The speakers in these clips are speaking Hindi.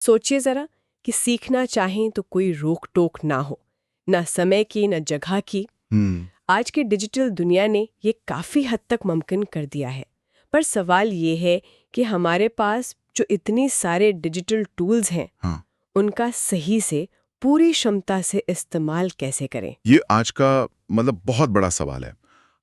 सोचिए जरा कि सीखना चाहें तो कोई रोक टोक ना हो, ना समय की न जगह की। आज की डिजिटल दुनिया ने ये काफी हद तक मुमकिन कर दिया है। पर सवाल ये है कि हमारे पास जो इतनी सारे डिजिटल टूल्स हैं, हाँ, उनका सही से पूरी क्षमता से इस्तेमाल कैसे करें। ये आज का बहुत बड़ा सवाल है।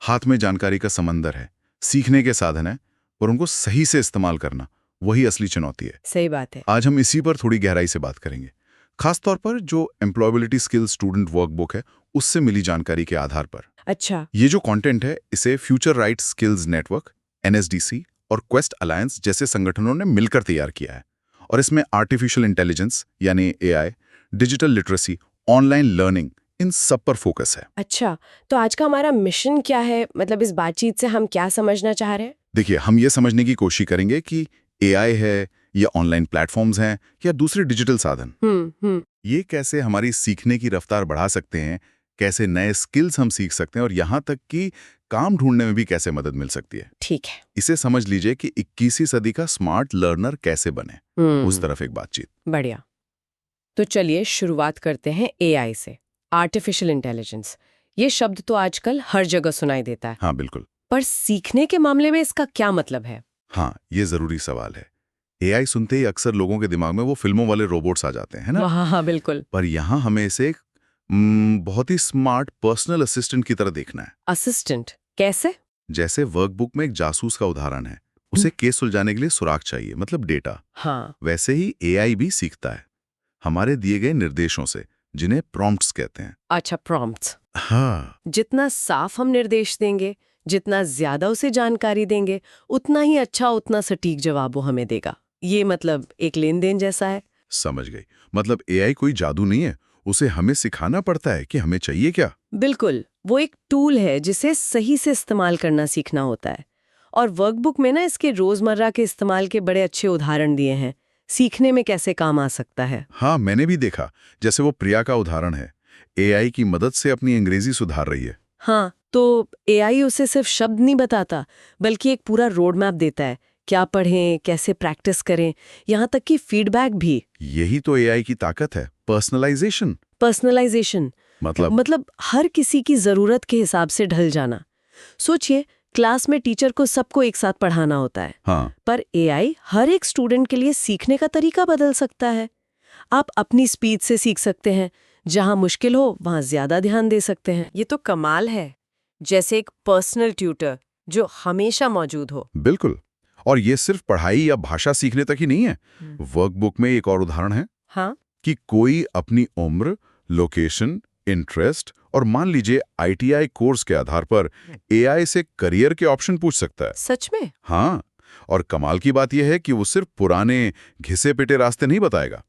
हाथ में जानकारी का समंदर है, सीखने के साधन है, और उनको सही से इस्तेमाल करना वही असली चुनौती है। सही बात है। आज हम इसी पर थोड़ी गहराई से बात करेंगे, खास तौर पर जो एम्प्लॉयबिलिटी स्किल स्टूडेंट वर्कबुक है उससे मिली जानकारी के आधार पर। अच्छा। ये जो कंटेंट है इसे future right skills network, NSDC और क्वेस्ट अलायंस जैसे संगठनों ने मिलकर तैयार किया है। और इसमें आर्टिफिशियल इंटेलिजेंस यानी AI, digital literacy, online learning, इन सब पर फोकस है। अच्छा, तो आज का हमारा मिशन क्या है? मतलब इस बातचीत से हम क्या समझना चाह रहे हैं? देखिए, हम ये समझने की कोशिश करेंगे कि एआई है या ऑनलाइन प्लेटफॉर्म्स हैं या दूसरे डिजिटल साधन, हम्म। ये कैसे हमारी सीखने की रफ्तार बढ़ा सकते हैं, कैसे नए स्किल्स हम सीख सकते हैं, और यहाँ तक कि काम ढूंढने में भी कैसे मदद मिल सकती है। ठीक है। इसे समझ लीजिए कि 21वीं सदी का स्मार्ट लर्नर कैसे बने, उस तरफ एक बातचीत। बढ़िया। तो चलिए शुरुआत करते हैं एआई से। आर्टिफिशियल इंटेलिजेंस, ये शब्द तो आजकल हर जगह सुनाई देता है। हाँ, बिल्कुल। पर सीखने के मामले में इसका क्या मतलब है? हाँ, ये जरूरी सवाल है। एआई सुनते ही अक्सर लोगों के दिमाग में वो फिल्मों वाले रोबोट्स आ जाते हैं, है ना? हाँ हाँ, बिल्कुल। पर यहाँ हमें इसे एक बहुत ही स्मार्ट पर्सनल असिस्टेंट की तरह देखना है। असिस्टेंट कैसे? जैसे वर्कबुक में एक जासूस का उदाहरण है, उसे केस सुलझाने के लिए सुराग चाहिए, मतलब डेटा। हाँ। वैसे ही एआई भी सीखता है हमारे दिए गए निर्देशों से, जिन्हें प्रॉम्प्ट्स कहते हैं। अच्छा, प्रॉम्प्ट्स। हाँ, जितना साफ हम निर्देश देंगे, जितना ज्यादा उसे जानकारी देंगे, उतना ही अच्छा, उतना सटीक जवाब वो हमें देगा। ये मतलब एक लेन देन जैसा है। समझ गई। मतलब एआई कोई जादू नहीं है, उसे हमें सिखाना पड़ता है कि हमें चाहिए क्या। बिल्कुल, वो एक टूल है जिसे सही से इस्तेमाल करना सीखना होता है। और वर्कबुक में ना इसके रोजमर्रा के इस्तेमाल के बड़े अच्छे उदाहरण दिए हैं, सीखने में कैसे काम आ सकता है। हाँ, मैंने भी देखा। जैसे वो प्रिया का उदाहरण है, एआई की मदद से अपनी अंग्रेजी सुधार रही है। हाँ, तो एआई उसे सिर्फ शब्द नहीं बताता, बल्कि एक पूरा रोड मैप देता है, क्या पढ़ें, कैसे प्रैक्टिस करें, यहाँ तक कि फीडबैक भी। यही तो एआई की ताकत है, पर्सनलाइजेशन। पर्सनलाइजेशन मतलब मतलब हर किसी की जरूरत के हिसाब से ढल जाना। सोचिए, क्लास में टीचर को सबको एक साथ पढ़ाना होता है, हाँ, पर एआई हर एक स्टूडेंट के लिए सीखने का तरीका बदल सकता है। आप अपनी स्पीड से सीख सकते हैं, जहां मुश्किल हो वहां ज्यादा ध्यान दे सकते हैं। ये तो कमाल है, जैसे एक पर्सनल ट्यूटर जो हमेशा मौजूद हो। बिल्कुल। और ये सिर्फ पढ़ाई या भाषा सीखने तक ही नहीं है। वर्कबुक में एक और उदाहरण है हाँ। कि कोई अपनी उम्र, लोकेशन, इंटरेस्ट और मान लीजिए आईटीआई कोर्स के आधार पर एआई से करियर के ऑप्शन पूछ सकता है। सच में? हाँ, और कमाल की बात यह है कि वो सिर्फ पुराने घिसे पिटे रास्ते नहीं बताएगा,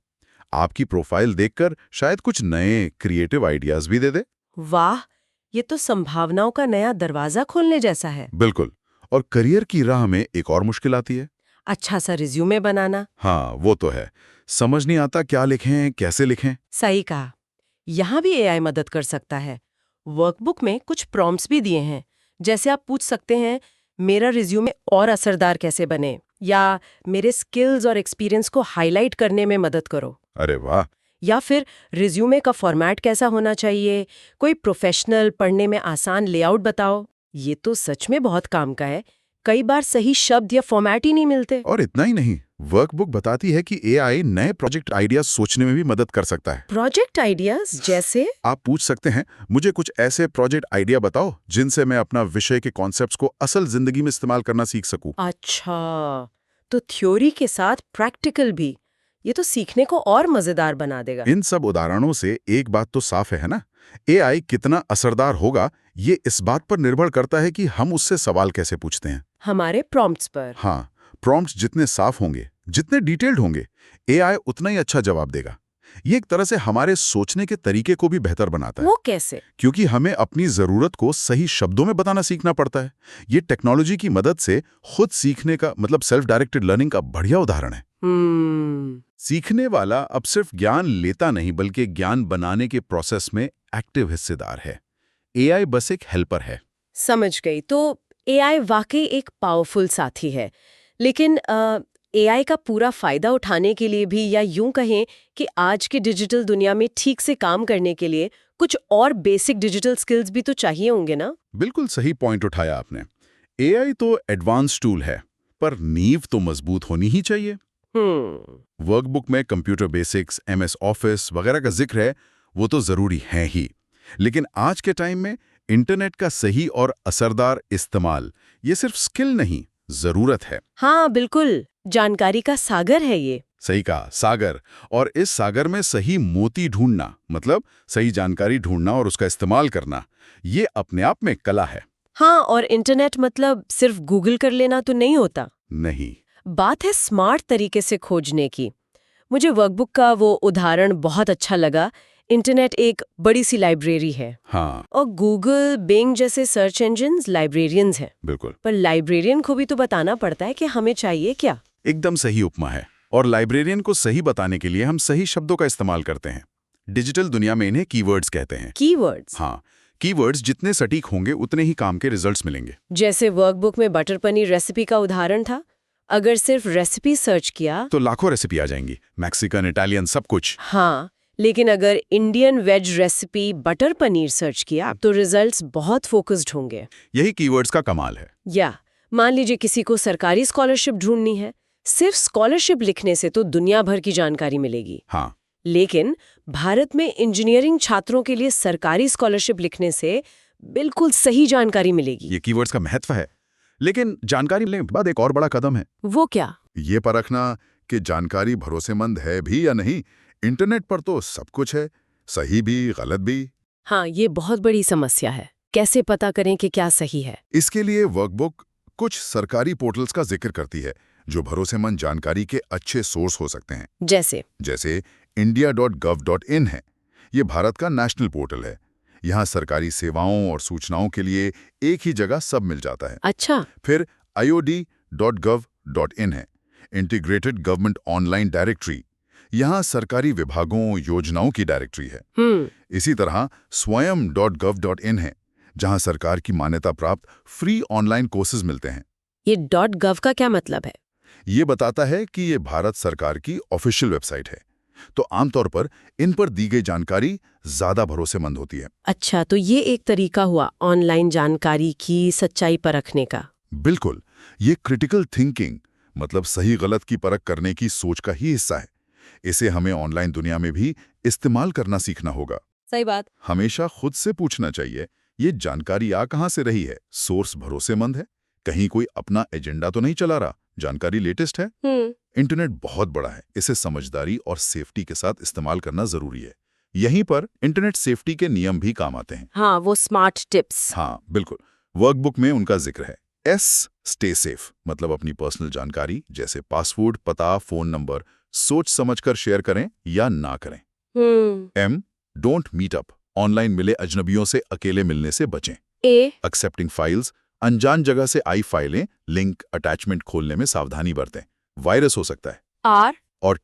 आपकी प्रोफाइल देखकर शायद कुछ नए क्रिएटिव आइडियाज भी दे दे। वाह, ये तो संभावनाओं का नया दरवाजा खोलने जैसा है। बिल्कुल। और करियर की राह में एक और मुश्किल आती है। अच्छा सा रिज्यूमे बनाना। हाँ, वो तो है। समझ नहीं आता क्या लिखें, कैसे लिखें। सही कहा, यहाँ भी एआई मदद कर सकता है। वर्कबुक में कुछ प्रॉम्प्ट्स भी दिए हैं, जैसे आप पूछ सकते हैं, मेरा रिज्यूमे और असरदार कैसे बने, या मेरे स्किल्स और एक्सपीरियंस को हाईलाइट करने में मदद करो। अरे वाह। या फिर रिज्यूमे का फॉर्मेट कैसा होना चाहिए, कोई प्रोफेशनल पढ़ने में आसान लेआउट बताओ। ये तो सच में बहुत काम का है, कई बार सही शब्द या फॉर्मेट ही नहीं मिलते। और इतना ही नहीं, वर्कबुक बताती है कि एआई नए प्रोजेक्ट आइडियाज सोचने में भी मदद कर सकता है। प्रोजेक्ट आइडियाज जैसे? आप पूछ सकते हैं, मुझे कुछ ऐसे प्रोजेक्ट आइडिया बताओ जिनसे मैं अपना विषय के कॉन्सेप्ट्स को असल जिंदगी में इस्तेमाल करना सीख सकूं। अच्छा, तो थ्योरी के साथ प्रैक्टिकल भी। ये तो सीखने को और मजेदार बना देगा। इन सब उदाहरणों से एक बात तो साफ है ना, एआई कितना असरदार होगा ये इस बात पर निर्भर करता है कि हम उससे सवाल कैसे पूछते हैं। हमारे प्रॉम्प्ट्स पर। हाँ, प्रॉम्प्ट्स जितने साफ होंगे, जितने डिटेल्ड होंगे, एआई उतना ही अच्छा जवाब देगा। ये एक तरह से हमारे सोचने के तरीके को भी बेहतर बनाता है, वो कैसे? क्योंकि हमें अपनी जरूरत को सही शब्दों में बताना सीखना पड़ता है। ये टेक्नोलॉजी की मदद से खुद सीखने का सेल्फ डायरेक्टेड लर्निंग का बढ़िया उदाहरण है। सीखने वाला अब सिर्फ ज्ञान लेता नहीं, बल्कि ज्ञान बनाने के प्रोसेस में एक्टिव हिस्सेदार है। एआई बस एक हेल्पर है। समझ गई। तो एआई वाकई एक पावरफुल साथी है, लेकिन एआई का पूरा फायदा उठाने के लिए भी, या यूं कहें कि आज की डिजिटल दुनिया में ठीक से काम करने के लिए कुछ और बेसिक डिजिटल स्किल्स भी तो चाहिए होंगे ना? बिल्कुल सही पॉइंट उठाया आपने। एआई तो एडवांस टूल है, पर नींव तो मजबूत होनी ही चाहिए। वर्कबुक में कंप्यूटर बेसिक्स, एमएस ऑफिस वगैरह का जिक्र है, वो तो जरूरी है ही। लेकिन आज के टाइम में इंटरनेट का सही और असरदार इस्तेमाल ये सिर्फ स्किल नहीं, जरूरत है। हाँ बिल्कुल, जानकारी का सागर है ये। सही कहा, सागर। और इस सागर में सही मोती ढूंढना, मतलब सही जानकारी ढूंढना और उसका इस्तेमाल करना, ये अपने आप में कला है। हाँ, और इंटरनेट मतलब सिर्फ गूगल कर लेना तो नहीं होता। नहीं, बात है स्मार्ट तरीके से खोजने की। मुझे वर्कबुक का वो उदाहरण बहुत अच्छा लगा। इंटरनेट एक बड़ी सी लाइब्रेरी है। हाँ और गूगल, बिंग जैसे सर्च इंजिन्स लाइब्रेरियंस हैं। बिल्कुल, पर लाइब्रेरियन को भी तो बताना पड़ता है कि हमें चाहिए क्या। एकदम सही उपमा है। और लाइब्रेरियन को सही बताने के लिए हम सही शब्दों का इस्तेमाल करते हैं। डिजिटल दुनिया में इन्हें कीवर्ड्स कहते हैं। कीवर्ड्स? हाँ, कीवर्ड्स जितने सटीक होंगे उतने ही काम के रिजल्ट्स मिलेंगे। जैसे वर्कबुक में बटर पनीर रेसिपी का उदाहरण था। अगर सिर्फ रेसिपी सर्च किया तो लाखों रेसिपी आ जाएंगी, मैक्सिकन, इटालियन, सब कुछ। हाँ, लेकिन अगर Indian veg recipe butter paneer search किया तो रिजल्ट्स बहुत फोकस्ड होंगे। यही कीवर्ड्स का कमाल है। या मान लीजिए किसी को सरकारी स्कॉलरशिप ढूंढनी है। सिर्फ स्कॉलरशिप लिखने से तो दुनिया भर की जानकारी मिलेगी। हाँ, लेकिन भारत में इंजीनियरिंग छात्रों के लिए सरकारी स्कॉलरशिप लिखने से बिल्कुल सही जानकारी मिलेगी। ये कीवर्ड्स का महत्व है। लेकिन जानकारी लेने के बाद एक और बड़ा कदम है। वो क्या? ये परखना कि जानकारी भरोसेमंद है भी या नहीं। इंटरनेट पर तो सब कुछ है, सही भी गलत भी। हाँ, ये बहुत बड़ी समस्या है। कैसे पता करें कि क्या सही है? इसके लिए वर्कबुक कुछ सरकारी पोर्टल्स का जिक्र करती है जो भरोसेमंद जानकारी के अच्छे सोर्स हो सकते हैं। जैसे india.gov.in है। ये भारत का नेशनल पोर्टल है। यहाँ सरकारी सेवाओं और सूचनाओं के लिए एक ही जगह सब मिल जाता है। अच्छा। फिर iod.gov.in है, इंटीग्रेटेड गवर्नमेंट ऑनलाइन डायरेक्टरी। यहाँ सरकारी विभागों, योजनाओं की डायरेक्टरी है। इसी तरह swayam.gov.in है, जहाँ सरकार की मान्यता प्राप्त फ्री ऑनलाइन कोर्सेज मिलते हैं। ये .gov का क्या मतलब है? ये बताता है कि ये भारत सरकार की ऑफिशियल वेबसाइट है, तो आमतौर पर इन पर दी गई जानकारी ज्यादा भरोसेमंद होती है। अच्छा, तो ये एक तरीका हुआ ऑनलाइन जानकारी की सच्चाई परखने का। बिल्कुल, ये क्रिटिकल थिंकिंग, मतलब सही गलत की परख करने की सोच का ही हिस्सा है। इसे हमें ऑनलाइन दुनिया में भी इस्तेमाल करना सीखना होगा। सही बात। हमेशा खुद से पूछना चाहिए, ये जानकारी आ कहाँ से रही है? सोर्स भरोसेमंद है? कहीं कोई अपना एजेंडा तो नहीं चला रहा? जानकारी लेटेस्ट है? इंटरनेट बहुत बड़ा है, इसे समझदारी और सेफ्टी के साथ इस्तेमाल करना जरूरी है। यहीं पर इंटरनेट सेफ्टी के नियम भी काम आते हैं। हाँ, वो स्मार्ट टिप्स। हाँ बिल्कुल, वर्कबुक में उनका जिक्र है। स्टे सेफ, मतलब अपनी पर्सनल जानकारी जैसे पासवर्ड, पता, फोन नंबर सोच समझकर शेयर करें या ना करें। डोंट मीट अप, ऑनलाइन मिले अजनबियों से अकेले मिलने से बचें। एक्सेप्टिंग फाइल्स, अनजान जगह से आई फाइलें, लिंक, अटैचमेंट खोलने में सावधानी बरतें, वायरस हो सकता है। और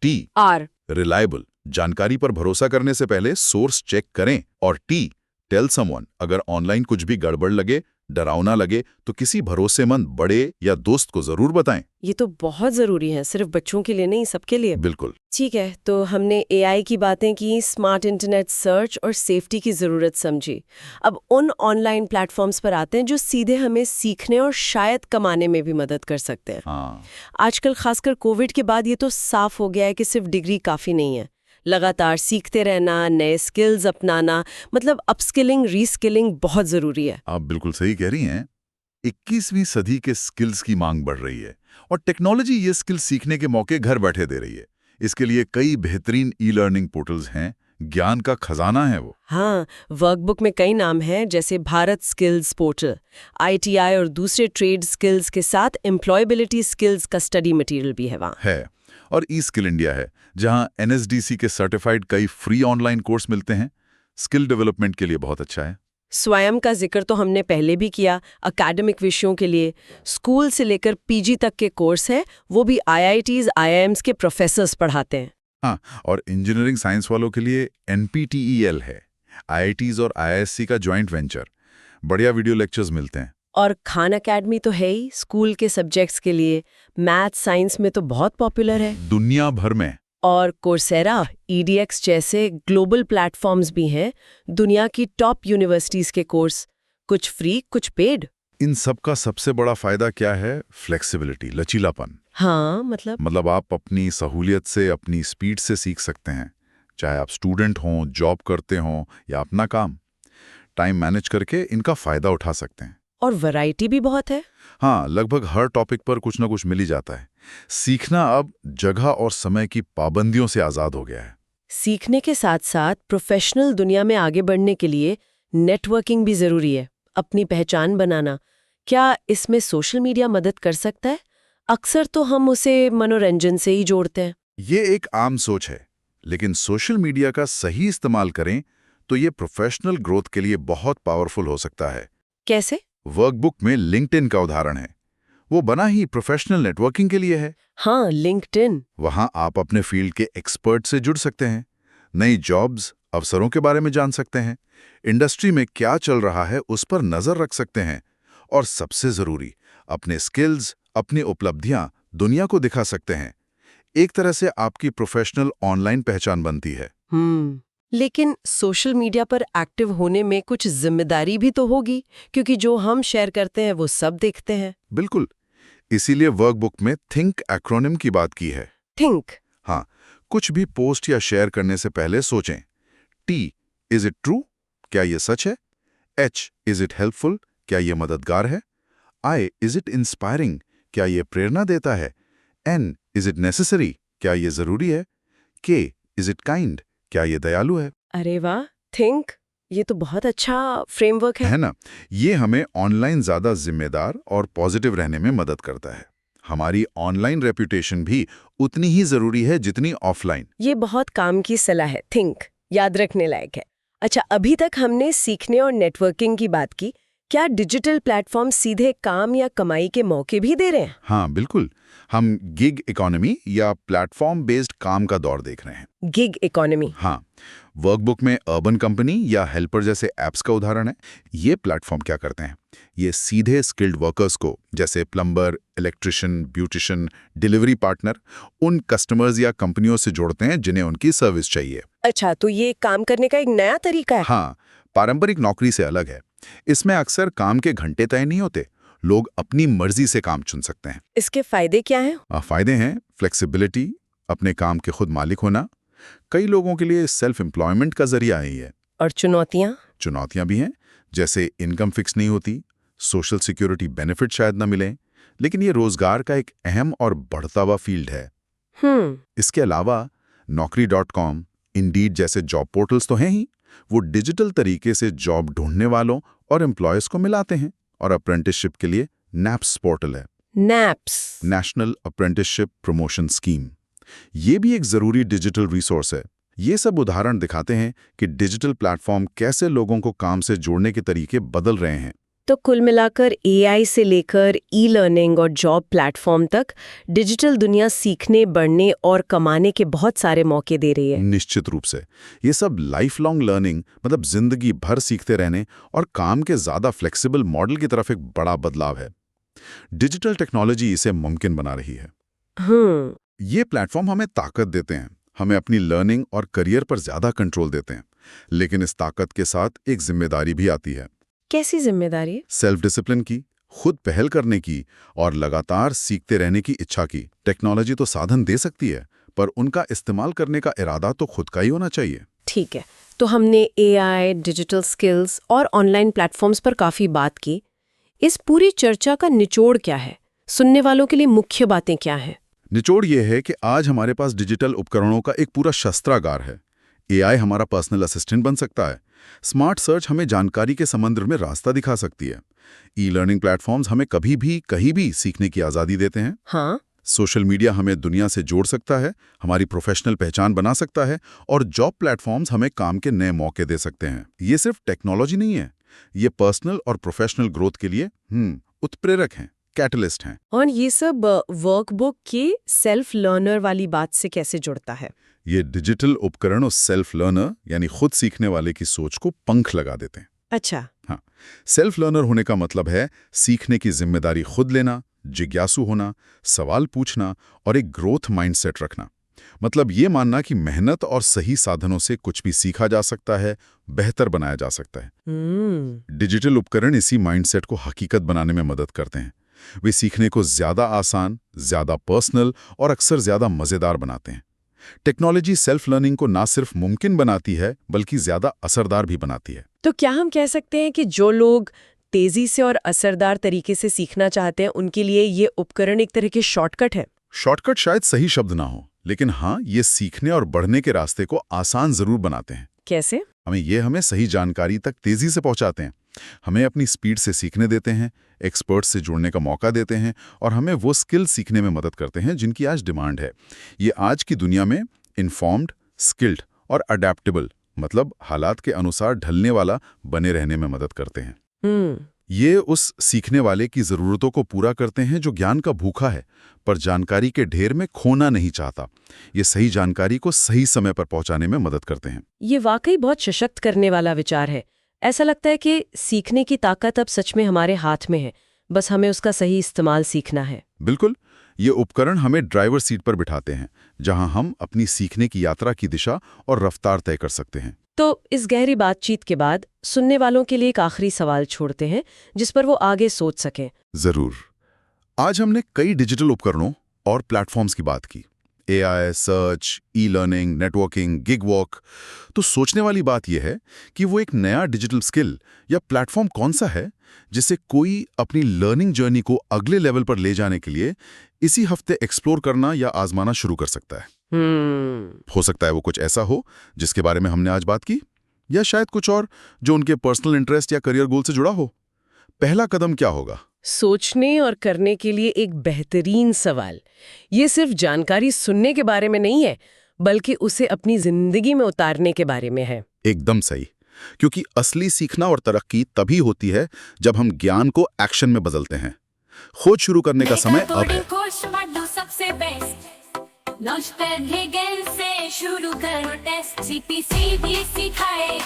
रिलायबल, जानकारी पर भरोसा करने से पहले सोर्स चेक करें। और टेल समवन, अगर ऑनलाइन कुछ भी गड़बड़ लगे, डरावना लगे, तो किसी भरोसेमंद बड़े या दोस्त को जरूर बताएं। ये तो बहुत जरूरी है, सिर्फ बच्चों के लिए नहीं, सबके लिए। बिल्कुल। ठीक है, तो हमने एआई की बातें की, स्मार्ट इंटरनेट सर्च और सेफ्टी की जरूरत समझी। अब उन ऑनलाइन प्लेटफॉर्म्स पर आते हैं जो सीधे हमें सीखने और शायद कमाने में भी मदद कर सकते हैं। हाँ। आजकल खासकर कोविड के बाद ये तो साफ हो गया है कि सिर्फ डिग्री काफी नहीं है। लगातार सीखते रहना, नए स्किल्स अपनाना, मतलब अपस्किलिंग, रीस्किलिंग बहुत जरूरी है। आप बिल्कुल सही कह रही हैं। 21वीं सदी के स्किल्स की मांग बढ़ रही है और टेक्नोलॉजी ये स्किल्स सीखने के मौके घर बैठे दे रही है। इसके लिए कई बेहतरीन ई-लर्निंग पोर्टल्स हैं, ज्ञान का खजाना है वो। हाँ, वर्कबुक में कई नाम हैं, जैसे भारत स्किल्स पोर्टल, ITI और दूसरे ट्रेड स्किल्स के साथ एम्प्लॉयबिलिटी स्किल्स का स्टडी मटेरियल भी है वहाँ है। और ई स्किल इंडिया है, जहाँ NSDC के सर्टिफाइड कई फ्री ऑनलाइन कोर्स मिलते हैं। स्किल डेवलपमेंट के लिए बहुत अच्छा है। स्वयं का जिक्र तो हमने पहले भी किया। एकेडमिक विषयों के लिए स्कूल से लेकर PG तक के कोर्स है, वो भी IITs, IIMs के प्रोफेसर्स पढ़ाते हैं। हाँ, और इंजीनियरिंग साइंस वालों के लिए NPTEL है, IITs और IISc का जॉइंट वेंचर। बढ़िया वीडियो लेक्चर्स मिलते हैं, और खान अकेडमी तो है ही स्कूल के सब्जेक्ट्स के लिए, मैथ साइंस में तो बहुत पॉपुलर है। दुनिया भर में। और कोर्सेरा, EDX जैसे ग्लोबल प्लेटफॉर्म्स भी हैं, दुनिया की टॉप यूनिवर्सिटीज के कोर्स, कुछ फ्री कुछ पेड। इन सब का सबसे बड़ा फायदा क्या है? फ्लेक्सिबिलिटी, लचीलापन। हाँ, मतलब आप अपनी सहूलियत से, अपनी स्पीड से सीख सकते हैं, चाहे आप स्टूडेंट हों, जॉब करते हों या अपना काम। टाइम मैनेज करके इनका फायदा उठा सकते हैं। और वैरायटी भी बहुत है। हाँ, लगभग हर टॉपिक पर कुछ ना कुछ मिल ही जाता है। सीखना अब जगह और समय की पाबंदियों से आजाद हो गया है। सीखने के साथ साथ प्रोफेशनल दुनिया में आगे बढ़ने के लिए नेटवर्किंग भी जरूरी है, अपनी पहचान बनाना। क्या इसमें सोशल मीडिया मदद कर सकता है? अक्सर तो हम उसे मनोरंजन से ही जोड़ते हैं। ये एक आम सोच है, लेकिन सोशल मीडिया का सही इस्तेमाल करें तो ये प्रोफेशनल ग्रोथ के लिए बहुत पावरफुल हो सकता है। कैसे? वर्कबुक में लिंक्डइन का उदाहरण है। वो बना ही प्रोफेशनल नेटवर्किंग के लिए है। हाँ, लिंक्डइन। वहां आप अपने फील्ड के एक्सपर्ट से जुड़ सकते हैं, नई जॉब्स, अवसरों के बारे में जान सकते हैं, इंडस्ट्री में क्या चल रहा है उस पर नजर रख सकते हैं, और सबसे जरूरी, अपने स्किल्स, अपनी उपलब्धियां दुनिया को दिखा सकते हैं। एक तरह से आपकी प्रोफेशनल ऑनलाइन पहचान बनती है। लेकिन सोशल मीडिया पर एक्टिव होने में कुछ जिम्मेदारी भी तो होगी, क्योंकि जो हम शेयर करते हैं वो सब देखते हैं। बिल्कुल, इसीलिए वर्कबुक में थिंक एक्रोनिम की बात की है। थिंक। हाँ, कुछ भी पोस्ट या शेयर करने से पहले सोचें। T, is it true? क्या ये सच है? H, is it helpful? क्या ये मददगार है? I, is it inspiring? क्या ये प्रेरणा देता है? N, is it necessary? क्या ये जरूरी है? K, is it kind? क्या ये दयालु है? अरे वाह, थिंक, ये तो बहुत अच्छा फ्रेमवर्क है ना? ये हमें ऑनलाइन ज्यादा जिम्मेदार और पॉजिटिव रहने में मदद करता है। हमारी ऑनलाइन रेपुटेशन भी उतनी ही जरूरी है जितनी ऑफलाइन। ये बहुत काम की सलाह है। थिंक याद रखने लायक है। अच्छा, अभी तक हमने सीखने और नेटवर्किंग की बात की। क्या डिजिटल प्लेटफॉर्म सीधे काम या कमाई के मौके भी दे रहे हैं? हाँ, बिल्कुल। हम गिग इकोनॉमी या प्लेटफॉर्म बेस्ड काम का दौर देख रहे हैं। Gig economy? हाँ, वर्कबुक में अर्बन कंपनी या हेल्पर जैसे ऐप्स का उदाहरण है। ये प्लेटफॉर्म क्या करते हैं? ये सीधे स्किल्ड वर्कर्स को, जैसे plumber, electrician, beautician, delivery partner, उन कस्टमर्स या कंपनियों से जोड़ते हैं जिन्हें उनकी सर्विस चाहिए। अच्छा, तो ये काम करने का एक नया तरीका है। हाँ, पारंपरिक नौकरी से अलग है। इसमें अक्सर काम के घंटे तय नहीं होते, लोग अपनी मर्जी से काम चुन सकते हैं। इसके फायदे क्या हैं? फायदे हैं फ्लेक्सिबिलिटी, अपने काम के खुद मालिक होना। कई लोगों के लिए सेल्फ एम्प्लॉयमेंट का जरिया है ये। और चुनौतियां? चुनौतियां भी हैं, जैसे इनकम फिक्स नहीं होती, सोशल सिक्योरिटी बेनिफिट शायद न मिले, लेकिन ये रोजगार का एक अहम और बढ़ता हुआ फील्ड है। इसके अलावा Naukri.com, इंडीड जैसे जॉब पोर्टल्स तो हैं ही, वो डिजिटल तरीके से जॉब ढूंढने वालों और एम्प्लॉयर्स को मिलाते हैं। और अप्रेंटिसशिप के लिए NAPS पोर्टल है, naps, national apprenticeship promotion scheme. ये भी एक जरूरी डिजिटल रिसोर्स है। ये सब उदाहरण दिखाते हैं कि डिजिटल प्लेटफॉर्म कैसे लोगों को काम से जोड़ने के तरीके बदल रहे हैं। तो कुल मिलाकर AI से लेकर ई-लर्निंग और जॉब प्लेटफॉर्म तक डिजिटल दुनिया सीखने, बढ़ने और कमाने के बहुत सारे मौके दे रही है। निश्चित रूप से ये सब लाइफ लॉन्ग लर्निंग, मतलब जिंदगी भर सीखते रहने और काम के ज्यादा फ्लेक्सिबल मॉडल की तरफ एक बड़ा बदलाव है। डिजिटल टेक्नोलॉजी इसे मुमकिन बना रही है। ये प्लेटफॉर्म हमें ताकत देते हैं, हमें अपनी लर्निंग और करियर पर ज्यादा कंट्रोल देते हैं, लेकिन इस ताकत के साथ एक जिम्मेदारी भी आती है। कैसी जिम्मेदारी? सेल्फ डिसिप्लिन की, खुद पहल करने की और लगातार सीखते रहने की इच्छा की। टेक्नोलॉजी तो साधन दे सकती है, पर उनका इस्तेमाल करने का इरादा तो खुद का ही होना चाहिए। ठीक है, तो हमने AI, डिजिटल स्किल्स और ऑनलाइन प्लेटफॉर्म्स पर काफी बात की। इस पूरी चर्चा का निचोड़ क्या है? सुनने वालों के लिए मुख्य बातें क्या हैं? निचोड़ ये है कि आज हमारे पास डिजिटल उपकरणों का एक पूरा शस्त्रागार है। AI हमारा पर्सनल असिस्टेंट बन सकता है। स्मार्ट सर्च हमें जानकारी के समुद्र में रास्ता दिखा सकती है। ई-लर्निंग प्लेटफॉर्म्स हमें कभी भी कहीं भी सीखने की आज़ादी देते हैं। हाँ। सोशल मीडिया हमें दुनिया से जोड़ सकता है, हमारी प्रोफेशनल पहचान बना सकता है, और जॉब प्लेटफॉर्म्स हमें काम के नए मौके दे सकते हैं। ये सिर्फ टेक्नोलॉजी नहीं है, ये पर्सनल और प्रोफेशनल ग्रोथ के लिए उत्प्रेरक हैं, कैटलिस्ट हैं। और ये सब वर्कबुक की सेल्फ लर्नर वाली बात से कैसे जुड़ता है? ये डिजिटल उपकरण उस सेल्फ लर्नर यानी खुद सीखने वाले की सोच को पंख लगा देते हैं। अच्छा। हाँ, सेल्फ लर्नर होने का मतलब है सीखने की जिम्मेदारी खुद लेना, जिज्ञासु होना, सवाल पूछना और एक ग्रोथ माइंडसेट रखना। मतलब ये मानना कि मेहनत और सही साधनों से कुछ भी सीखा जा सकता है, बेहतर बनाया जा सकता है। डिजिटल उपकरण इसी माइंडसेट को हकीकत बनाने में मदद करते हैं। वे सीखने को ज्यादा आसान, ज्यादा पर्सनल और अक्सर ज्यादा मजेदार बनाते हैं। टेक्नोलॉजी सेल्फ लर्निंग को ना सिर्फ मुमकिन बनाती है, बल्कि ज्यादा असरदार भी बनाती है। तो क्या हम कह सकते हैं कि जो लोग तेजी से और असरदार तरीके से सीखना चाहते हैं, उनके लिए ये उपकरण एक तरह के शॉर्टकट है? शॉर्टकट शायद सही शब्द ना हो, लेकिन हाँ, ये सीखने और बढ़ने के रास्ते को आसान जरूर बनाते हैं। कैसे? हमें सही जानकारी तक तेजी से पहुंचाते हैं, हमें अपनी स्पीड से सीखने देते हैं, एक्सपर्ट से जुड़ने का मौका देते हैं और हमें वो स्किल सीखने में मदद करते हैं जिनकी आज डिमांड है। ये आज की दुनिया में इन्फॉर्म्ड, स्किल्ड और अडेप्टेबल, मतलब हालात के अनुसार ढलने वाला बने रहने में मदद करते हैं। ये उस सीखने वाले की जरूरतों को पूरा करते हैं जो ज्ञान का भूखा है, पर जानकारी के ढेर में खोना नहीं चाहता। ये सही जानकारी को सही समय पर पहुंचाने में मदद करते हैं। ये वाकई बहुत सशक्त करने वाला विचार है। ऐसा लगता है कि सीखने की ताकत अब सच में हमारे हाथ में है, बस हमें उसका सही इस्तेमाल सीखना है। बिल्कुल, ये उपकरण हमें ड्राइवर सीट पर बिठाते हैं, जहां हम अपनी सीखने की यात्रा की दिशा और रफ्तार तय कर सकते हैं। तो इस गहरी बातचीत के बाद सुनने वालों के लिए एक आखिरी सवाल छोड़ते हैं, जिस पर वो आगे सोच सकें। जरूर। आज हमने कई डिजिटल उपकरणों और प्लेटफॉर्म्स की बात की, AI, search, e learning, networking, gig work. तो सोचने वाली बात यह है कि वो एक नया डिजिटल स्किल या प्लेटफॉर्म कौन सा है जिसे कोई अपनी लर्निंग जर्नी को अगले लेवल पर ले जाने के लिए इसी हफ्ते एक्सप्लोर करना या आजमाना शुरू कर सकता है। हो सकता है वो कुछ ऐसा हो जिसके बारे में हमने आज बात की, या शायद कुछ और जो उनके पर्सनल इंटरेस्ट या करियर गोल से जुड़ा हो। पहला कदम क्या होगा? सोचने और करने के लिए एक बेहतरीन सवाल। ये सिर्फ जानकारी सुनने के बारे में नहीं है, बल्कि उसे अपनी जिंदगी में उतारने के बारे में है। एकदम सही, क्योंकि असली सीखना और तरक्की तभी होती है जब हम ज्ञान को एक्शन में बदलते हैं। खोज शुरू करने का समय अब है। लॉन्च पहले से शुरू करो टेस्ट, CPC भी सिखाए